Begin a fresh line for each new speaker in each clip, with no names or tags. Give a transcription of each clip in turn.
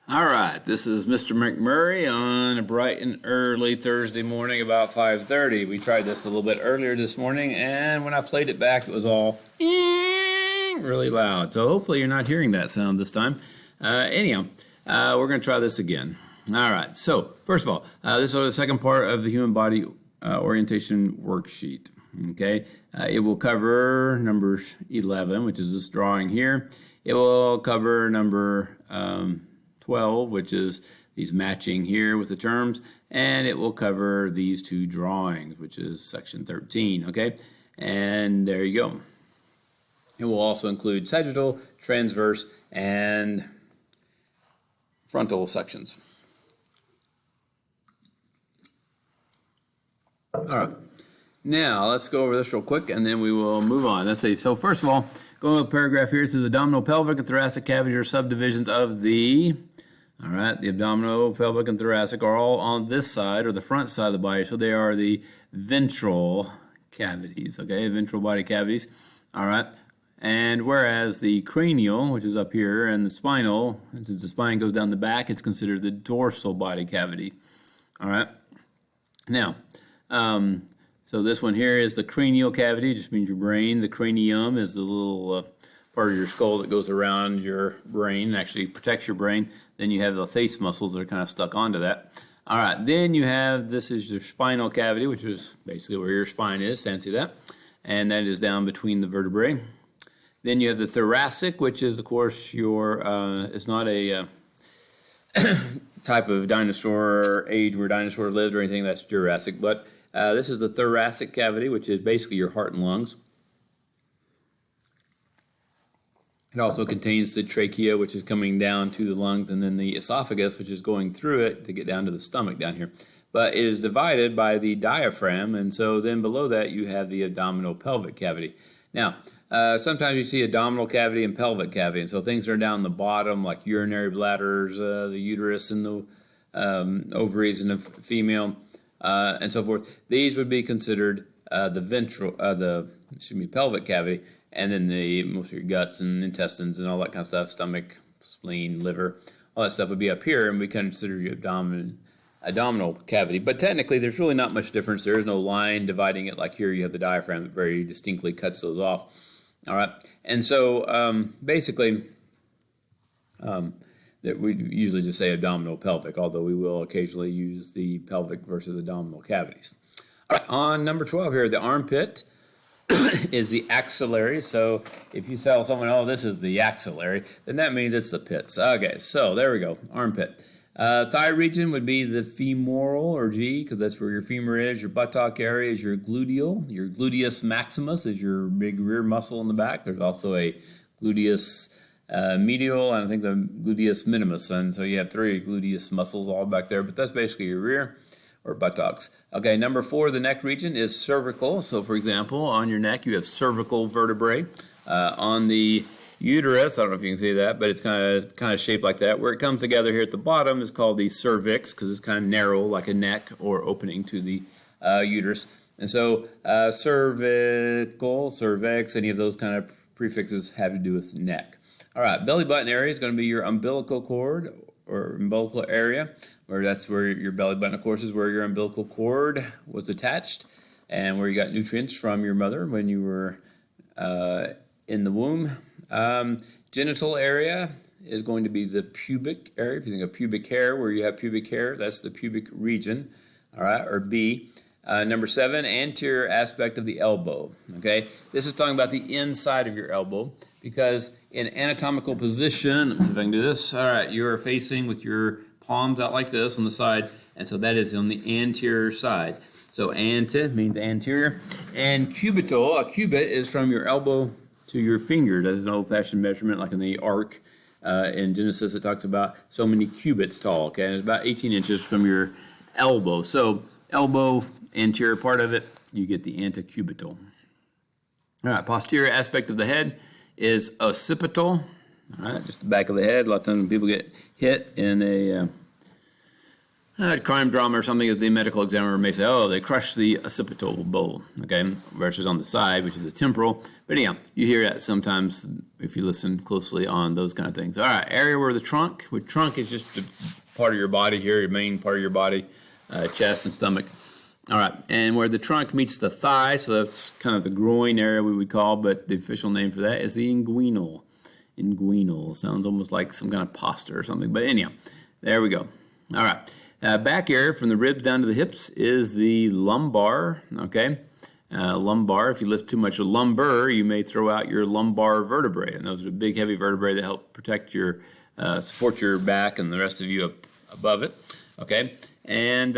All right, this is Mr. McMurray on a bright and early Thursday morning about 5:30. We tried this a little bit earlier this morning, and when I played it back, it was all really loud. So hopefully you're not hearing that sound this time. We're going to try this again. All right, so first of all, this is the second part of the human body orientation worksheet. Okay, it will cover number 11, which is this drawing here. It will cover number 12, which is these matching here with the terms, and it will cover these two drawings, which is section 13, okay? And there you go. It will also include sagittal, transverse, and frontal sections. All right. Now, let's go over this real quick, and then we will move on. Let's see. So, first of all, going to the paragraph here, it says abdominal, pelvic, and thoracic cavities are subdivisions of the, all right, the abdominal, pelvic, and thoracic are all on this side, or the front side of the body, so they are the ventral cavities, okay, ventral body cavities, all right. And whereas the cranial, which is up here, and the spinal, since the spine goes down the back, it's considered the dorsal body cavity, all right. Now, so this one here is the cranial cavity, just means your brain. The cranium is the little part of your skull that goes around your brain and actually protects your brain. Then you have the face muscles that are kind of stuck onto that. All right, then you have, this is your spinal cavity, which is basically where your spine is, fancy that. And that is down between the vertebrae. Then you have the thoracic, which is, of course, your, it's not a type of dinosaur age where dinosaurs lived or anything, that's Jurassic, but this is the thoracic cavity, which is basically your heart and lungs. It also contains the trachea, which is coming down to the lungs, and then the esophagus, which is going through it to get down to the stomach down here. But it is divided by the diaphragm, and so then below that you have the abdominal pelvic cavity. Now, sometimes you see abdominal cavity and pelvic cavity, and so things are down the bottom, like urinary bladders, the uterus, and the ovaries in the female. And so forth. These would be considered the pelvic cavity, and then most of your guts and intestines and all that kind of stuff, stomach, spleen, liver, all that stuff would be up here, and we consider your abdominal cavity. But technically, there's really not much difference. There is no line dividing it like here. You have the diaphragm that very distinctly cuts those off. All right, and so basically. That we usually just say abdominal pelvic, although we will occasionally use the pelvic versus abdominal cavities. All right, on number 12 here, the armpit is the axillary. So if you tell someone, oh, this is the axillary, then that means it's the pits. Okay, so there we go, armpit. Thigh region would be the femoral, or G, because that's where your femur is. Your buttock area is your gluteal. Your gluteus maximus is your big rear muscle in the back. There's also a gluteus medial, and I think the gluteus minimus, and so you have three gluteus muscles all back there, but that's basically your rear or buttocks. Okay, number 4, the neck region is cervical. So for example, on your neck you have cervical vertebrae. On the uterus, I don't know if you can see that, but it's kind of shaped like that. Where it comes together here at the bottom is called the cervix, because it's kind of narrow like a neck or opening to the uterus. And so cervical, cervix, any of those kind of prefixes have to do with neck. All right, belly button area is going to be your umbilical cord or umbilical area, where that's where your belly button, of course, is where your umbilical cord was attached and where you got nutrients from your mother when you were in the womb. Genital area is going to be the pubic area. If you think of pubic hair, where you have pubic hair, that's the pubic region, all right, or B. Number 7, anterior aspect of the elbow, okay? This is talking about the inside of your elbow, because in anatomical position, let me see if I can do this. All right, you're facing with your palms out like this on the side, and so that is on the anterior side. So ante means anterior, and cubital, a cubit is from your elbow to your finger. That's an old-fashioned measurement, like in the ark in Genesis. It talks about so many cubits tall, okay? And it's about 18 inches from your elbow. So elbow, anterior part of it, you get the antecubital. All right, posterior aspect of the head is occipital. All right, just the back of the head. A lot of times when people get hit in a crime drama or something that the medical examiner may say, oh, they crushed the occipital bone, okay, versus on the side, which is the temporal. But anyhow, you hear that sometimes if you listen closely on those kind of things. All right, area where the trunk, is just the part of your body here, your main part of your body, chest and stomach. All right, and where the trunk meets the thigh, so that's kind of the groin area we would call, but the official name for that is the inguinal. Inguinal sounds almost like some kind of pasta or something, but anyhow, there we go. All right. Back area from the ribs down to the hips is the lumbar, okay? Lumbar, if you lift too much lumbar, you may throw out your lumbar vertebrae. And those are big, heavy vertebrae that help protect your, support your back and the rest of you up above it, okay? And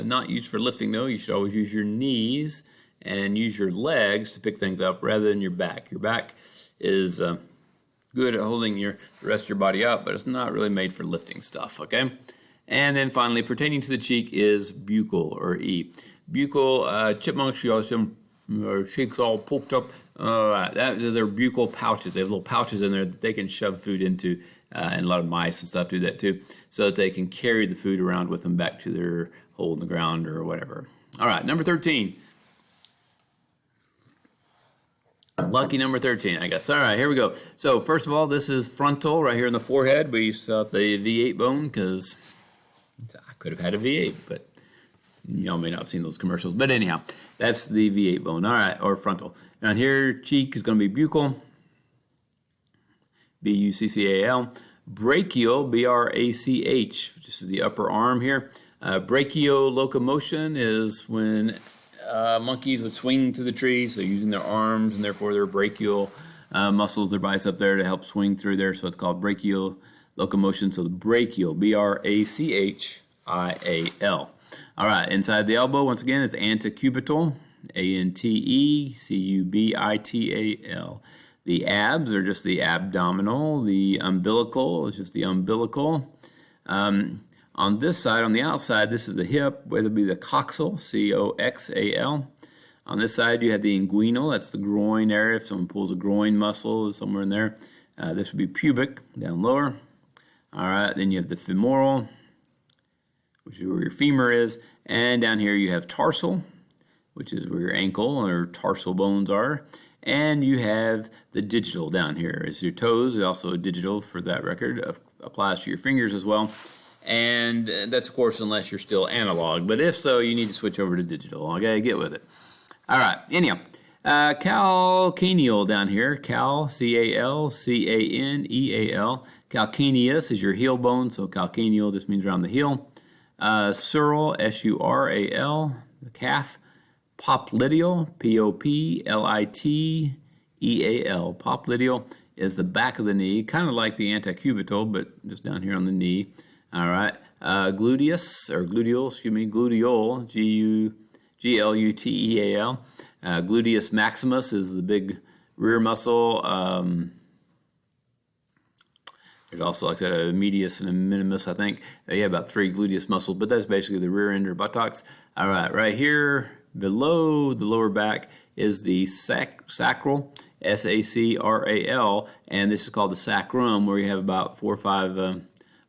not used for lifting, though. You should always use your knees and use your legs to pick things up rather than your back. Your back is good at holding the rest of your body up, but it's not really made for lifting stuff, okay? And then finally, pertaining to the cheek is buccal, or E. Buccal, chipmunks, you always see them, their cheeks all poked up. That is their buccal pouches. They have little pouches in there that they can shove food into, and a lot of mice and stuff do that too, so that they can carry the food around with them back to their hole in the ground or whatever. All right, number 13. Lucky number 13, I guess. All right, here we go. So first of all, this is frontal right here in the forehead. We saw the V8 bone because I could have had a V8, but y'all may not have seen those commercials. But anyhow, that's the V8 bone. All right, or frontal. Down here, cheek is going to be buccal, B-U-C-C-A-L. Brachial, B-R-A-C-H. This is the upper arm here. Brachiolocomotion is when monkeys would swing through the trees, so using their arms and therefore their brachial muscles, their bicep there to help swing through there. So it's called brachial locomotion. So the brachial, B-R-A-C-H-I-A-L. All right, inside the elbow, once again, it's antecubital, A-N-T-E-C-U-B-I-T-A-L. The abs are just the abdominal. The umbilical is just the umbilical. On this side, on the outside, this is the hip, where it'll be the coxal, C-O-X-A-L. On this side, you have the inguinal, that's the groin area. If someone pulls a groin muscle, somewhere in there. This would be pubic, down lower. All right, then you have the femoral, which is where your femur is. And down here you have tarsal, which is where your ankle or tarsal bones are. And you have the digital down here. It's your toes, also digital for that record. Applies to your fingers as well. And that's, of course, unless you're still analog. But if so, you need to switch over to digital. Okay, get with it. All right, anyhow. Calcaneal down here. Cal, C-A-L-C-A-N-E-A-L. Calcaneus is your heel bone, so calcaneal just means around the heel. Sural, S-U-R-A-L, the calf. Popliteal, P-O-P-L-I-T-E-A-L. Popliteal is the back of the knee, kind of like the antecubital, but just down here on the knee. All right. Gluteus, or gluteal, gluteal, G-L-U-T-E-A-L. Gluteus maximus is the big rear muscle. There's also, like I said, a medius and a minimus, I think. You have about 3 gluteus muscles, but that's basically the rear end or buttocks. All right, right here below the lower back is the sacral, S-A-C-R-A-L, and this is called the sacrum, where you have about 4 or 5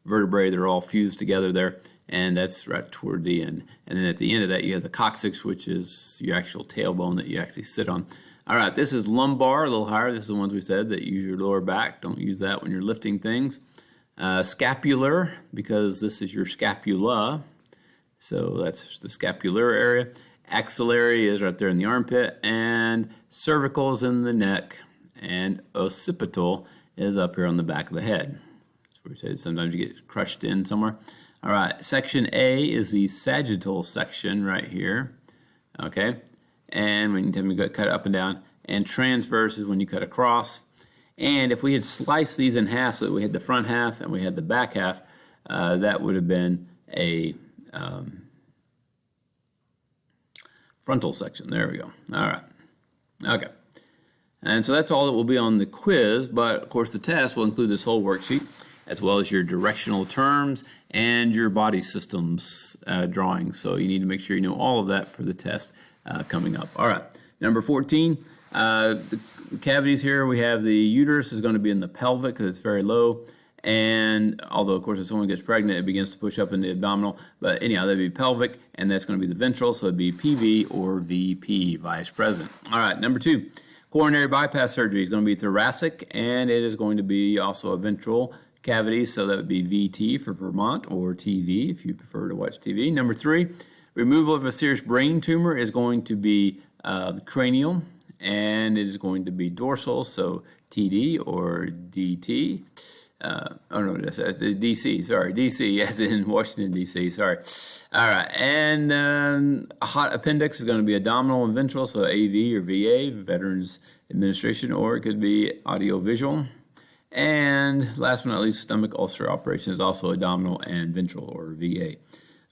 vertebrae that are all fused together there, and that's right toward the end. And then at the end of that, you have the coccyx, which is your actual tailbone that you actually sit on. All right, this is lumbar, a little higher. This is the ones we said that use your lower back. Don't use that when you're lifting things. Scapular, because this is your scapula, so that's the scapular area. Axillary is right there in the armpit, and cervical is in the neck, and occipital is up here on the back of the head. That's where we say sometimes you get crushed in somewhere. All right, section A is the sagittal section right here, okay? And when you cut up and down, and transverse is when you cut across. And if we had sliced these in half so that we had the front half and we had the back half, that would have been a frontal section. There we go. All right. Okay. And so that's all that will be on the quiz, but of course the test will include this whole worksheet, as well as your directional terms and your body systems drawings. So you need to make sure you know all of that for the test coming up. All right. Number 14, the cavities here, we have the uterus is going to be in the pelvic because it's very low. And although, of course, if someone gets pregnant, it begins to push up in the abdominal. But anyhow, that'd be pelvic, and that's going to be the ventral, so it'd be PV or VP, Vice President. All right, number 2, coronary bypass surgery is going to be thoracic, and it is going to be also a ventral cavity, so that would be VT for Vermont, or TV if you prefer to watch TV. Number 3, removal of a serious brain tumor is going to be cranial, and it is going to be dorsal, so TD or DT. That's DC, sorry, DC, as in Washington, D.C., sorry. All right, and a hot appendix is going to be abdominal and ventral, so AV or VA, Veterans Administration, or it could be audiovisual. And last but not least, stomach ulcer operation is also abdominal and ventral, or VA,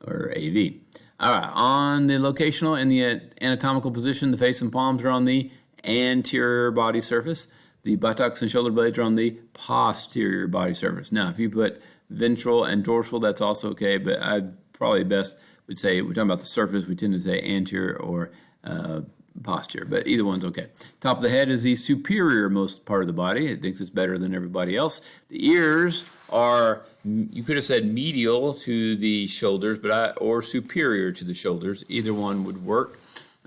or AV. All right, on the locational and the anatomical position, the face and palms are on the anterior body surface. The buttocks and shoulder blades are on the posterior body surface. Now, if you put ventral and dorsal, that's also okay, but I probably best would say, we're talking about the surface, we tend to say anterior or posterior, but either one's okay. Top of the head is the superior most part of the body. It thinks it's better than everybody else. The ears are, you could have said medial to the shoulders, or superior to the shoulders. Either one would work.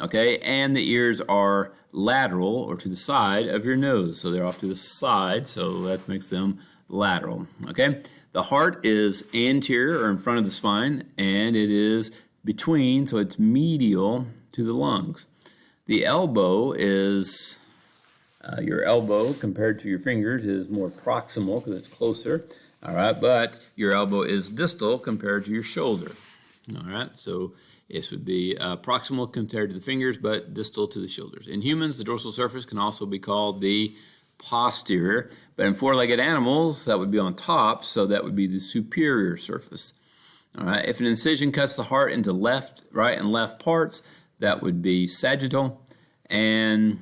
Okay, and the ears are lateral, or to the side of your nose. So they're off to the side, so that makes them lateral. Okay, the heart is anterior, or in front of the spine, and it is between, so it's medial to the lungs. The elbow is, your elbow compared to your fingers is more proximal because it's closer. All right, but your elbow is distal compared to your shoulder. All right, so this would be proximal compared to the fingers, but distal to the shoulders. In humans, the dorsal surface can also be called the posterior, but in four-legged animals, that would be on top, so that would be the superior surface. All right, if an incision cuts the heart into left, right, and left parts, that would be sagittal. And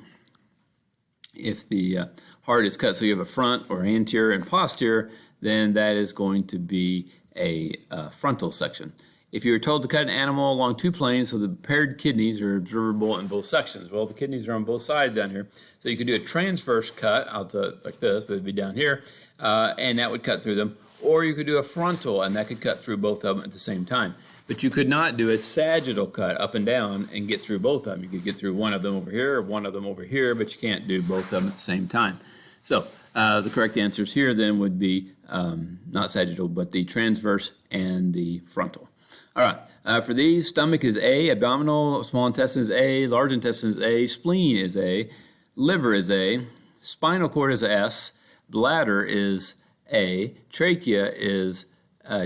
if the heart is cut, so you have a front or anterior and posterior, then that is going to be a frontal section. If you were told to cut an animal along two planes, so the paired kidneys are observable in both sections. Well, the kidneys are on both sides down here. So you could do a transverse cut out to like this, but it'd be down here, and that would cut through them. Or you could do a frontal, and that could cut through both of them at the same time. But you could not do a sagittal cut up and down and get through both of them. You could get through one of them over here or one of them over here, but you can't do both of them at the same time. So the correct answers here then would be not sagittal, but the transverse and the frontal. All right, for these, stomach is A, abdominal, small intestine is A, large intestine is A, spleen is A, liver is A, spinal cord is S, bladder is A, trachea is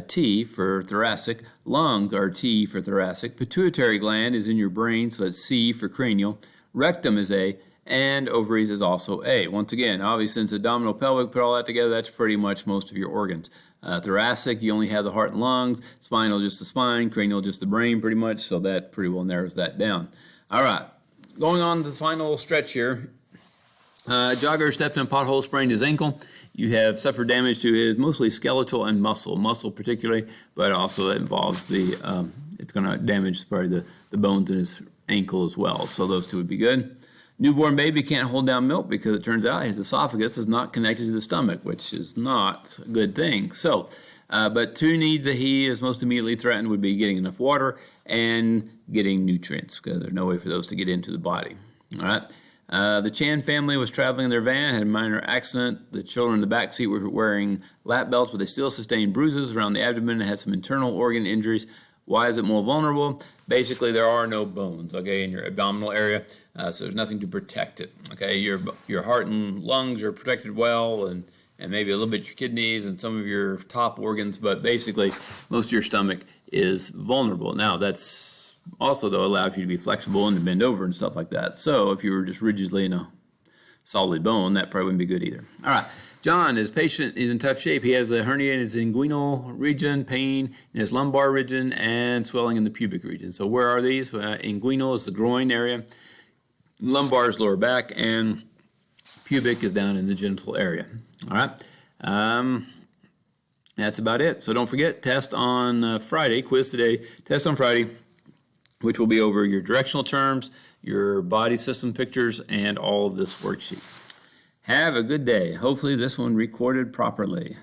T for thoracic, lungs are T for thoracic, pituitary gland is in your brain, so that's C for cranial, rectum is A, and ovaries is also A. Once again, obviously since abdominal, pelvic, put all that together, that's pretty much most of your organs. Thoracic, you only have the heart and lungs, spinal just the spine, cranial just the brain pretty much, so that pretty well narrows that down. All right, going on to the final stretch here. Jogger stepped in a pothole, sprained his ankle. You have suffered damage to his mostly skeletal and muscle particularly, but also that involves the, it's going to damage probably the bones in his ankle as well, so those two would be good. Newborn baby can't hold down milk because it turns out his esophagus is not connected to the stomach, which is not a good thing. So, but two needs that he is most immediately threatened would be getting enough water and getting nutrients, because there's no way for those to get into the body. All right. The Chan family was traveling in their van, had a minor accident. The children in the back seat were wearing lap belts, but they still sustained bruises around the abdomen and had some internal organ injuries. Why is it more vulnerable? Basically, there are no bones, okay, in your abdominal area, so there's nothing to protect it, okay? Your heart and lungs are protected well, and maybe a little bit your kidneys and some of your top organs, but basically, most of your stomach is vulnerable. Now, that's also, though, allows you to be flexible and to bend over and stuff like that. So if you were just rigidly in a solid bone, that probably wouldn't be good either. All right. John, his patient is in tough shape. He has a hernia in his inguinal region, pain in his lumbar region, and swelling in the pubic region. So where are these? Inguinal is the groin area, lumbar is lower back, and pubic is down in the genital area. All right. That's about it. So don't forget, test on Friday, quiz today, test on Friday, which will be over your directional terms, your body system pictures, and all of this worksheet. Have a good day. Hopefully this one recorded properly.